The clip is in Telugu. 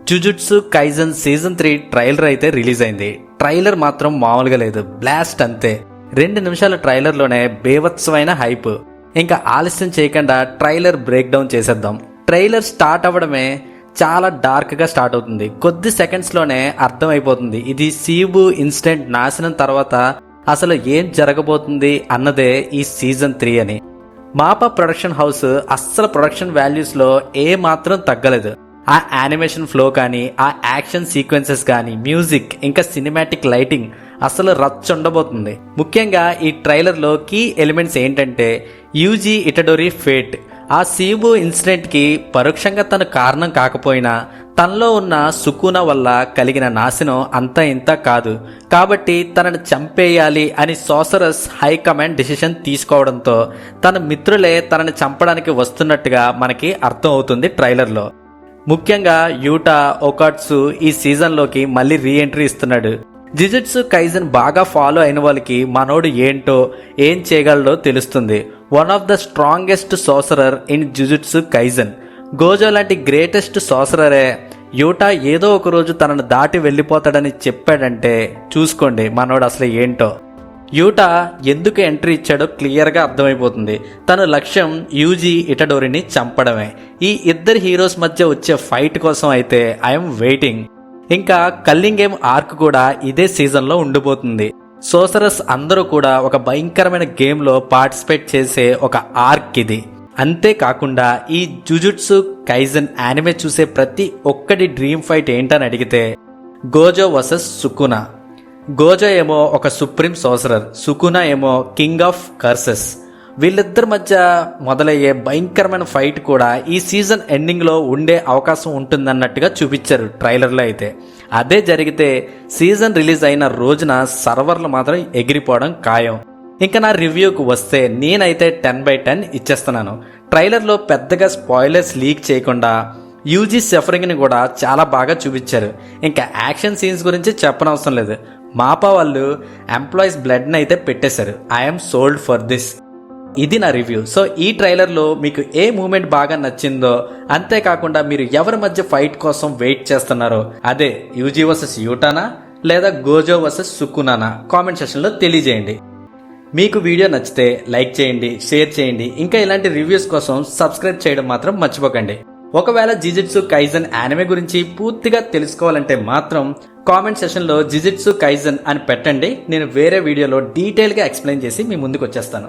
జుజుట్సు కైజన్ సీజన్ 3 ట్రైలర్ అయితే రిలీజ్ అయింది. ట్రైలర్ మాత్రం మామూలుగా లేదు, బ్లాస్ట్ అంతే. 2 నిమిషాల ట్రైలర్లోనే బేవత్సమైన హైప్. ఇంకా ఆలస్యం చేయకుండా ట్రైలర్ బ్రేక్ డౌన్ చేసేద్దాం. ట్రైలర్ స్టార్ట్ అవ్వడమే చాలా డార్క్ గా స్టార్ట్ అవుతుంది. కొద్ది సెకండ్స్ లోనే అర్థమైపోతుంది ఇది సీబు ఇన్సిడెంట్ నాశనం తర్వాత అసలు ఏం జరగబోతుంది అన్నదే ఈ సీజన్ 3 అని. మాపా ప్రొడక్షన్ హౌస్ అస్సలు ప్రొడక్షన్ వాల్యూస్ లో ఏ మాత్రం తగ్గలేదు. ఆ యానిమేషన్ ఫ్లో కానీ, ఆ యాక్షన్ సీక్వెన్సెస్ కానీ, మ్యూజిక్, ఇంకా సినిమాటిక్ లైటింగ్ అసలు రచ్చొండబోతుంది. ముఖ్యంగా ఈ ట్రైలర్ లో కీ ఎలిమెంట్స్ ఏంటంటే యూజీ ఇటడోరి ఫేట్. ఆ సీబు ఇన్సిడెంట్ కి పరోక్షంగా తన కారణం కాకపోయినా తనలో ఉన్న సుకునా వల్ల కలిగిన నాశనం అంతా ఇంత కాదు. కాబట్టి తనను చంపేయాలి అని సోసరస్ హైకమాండ్ డిసిషన్ తీసుకోవడంతో తన మిత్రులే తనని చంపడానికి వస్తున్నట్టుగా మనకి అర్థం అవుతుంది ట్రైలర్లో. ముఖ్యంగా యూటా ఒకాట్సు ఈ సీజన్లోకి మళ్ళీ రీఎంట్రీ ఇస్తున్నాడు. జుజుట్సు కైజన్ బాగా ఫాలో అయిన వాళ్ళకి మనోడు ఏంటో ఏం చేయగలడో తెలుస్తుంది. One of the strongest సోసరర్ in jujutsu kaizen. Gozo లాంటి గ్రేటెస్ట్ సోసరరే యూటా ఏదో ఒక రోజు తనను దాటి వెళ్ళిపోతాడని చెప్పాడంటే చూసుకోండి మనోడు అసలు ఏంటో. యూటా ఎందుకు ఎంట్రీ ఇచ్చాడో క్లియర్గా అర్థమైపోతుంది. తన లక్ష్యం యూజీ ఇటడోరిని చంపడమే. ఈ ఇద్దరు హీరోస్ మధ్య వచ్చే ఫైట్ కోసం అయితే ఐఎమ్ వెయిటింగ్. ఇంకా కల్లింగ్ గేమ్ ఆర్క్ కూడా ఇదే సీజన్లో ఉండిపోతుంది. సోసరస్ అందరూ కూడా ఒక భయంకరమైన గేమ్లో పార్టిసిపేట్ చేసే ఒక ఆర్క్ ఇది. అంతేకాకుండా ఈ జుజుట్సు కైజన్ యానిమే చూసే ప్రతి ఒక్కడి డ్రీమ్ ఫైట్ ఏంటని అడిగితే గోజో వర్సెస్ సుకునా. గోజో ఏమో ఒక సుప్రీం సోసరర్, సుకునా ఏమో కింగ్ ఆఫ్ కర్సెస్. వీళ్ళిద్దరి మధ్య మొదలయ్యే భయంకరమైన ఫైట్ కూడా ఈ సీజన్ ఎండింగ్లో ఉండే అవకాశం ఉంటుందన్నట్టుగా చూపించారు ట్రైలర్లో అయితే. అదే జరిగితే సీజన్ రిలీజ్ అయిన రోజున సర్వర్లు మాత్రం ఎగిరిపోవడం ఖాయం. ఇంకా నా రివ్యూకి వస్తే నేనైతే 10/10 ఇచ్చేస్తున్నాను. ట్రైలర్లో పెద్దగా స్పాయిలర్స్ లీక్ చేయకుండా యూజీ సఫరింగ్ని కూడా చాలా బాగా చూపించారు. ఇంకా యాక్షన్ సీన్స్ గురించి చెప్పనవసరం లేదు. మాపా వాళ్ళు ఎంప్లాయీస్ బ్లడ్ని అయితే పెట్టేశారు. I'm sold for this. ఇది నా రివ్యూ. సో ఈ ట్రైలర్లో మీకు ఏ మూమెంట్ బాగా నచ్చిందో, అంతేకాకుండా మీరు ఎవరి మధ్య ఫైట్ కోసం వెయిట్ చేస్తున్నారో, అదే యూజీ వర్సెస్ యూటానా లేదా గోజో వర్సెస్ సుకునానా, కామెంట్ సెక్షన్లో తెలియజేయండి. మీకు వీడియో నచ్చితే లైక్ చేయండి, షేర్ చేయండి. ఇంకా ఇలాంటి రివ్యూస్ కోసం సబ్స్క్రైబ్ చేయడం మాత్రం మర్చిపోకండి. ఒకవేళ జుజుట్సు కైజన్ యానిమే గురించి పూర్తిగా తెలుసుకోవాలంటే మాత్రం కామెంట్ సెషన్లో జుజుట్సు కైజన్ అని పెట్టండి. నేను వేరే వీడియోలో డీటెయిల్గా ఎక్స్ప్లెయిన్ చేసి మీ ముందుకు వచ్చేస్తాను.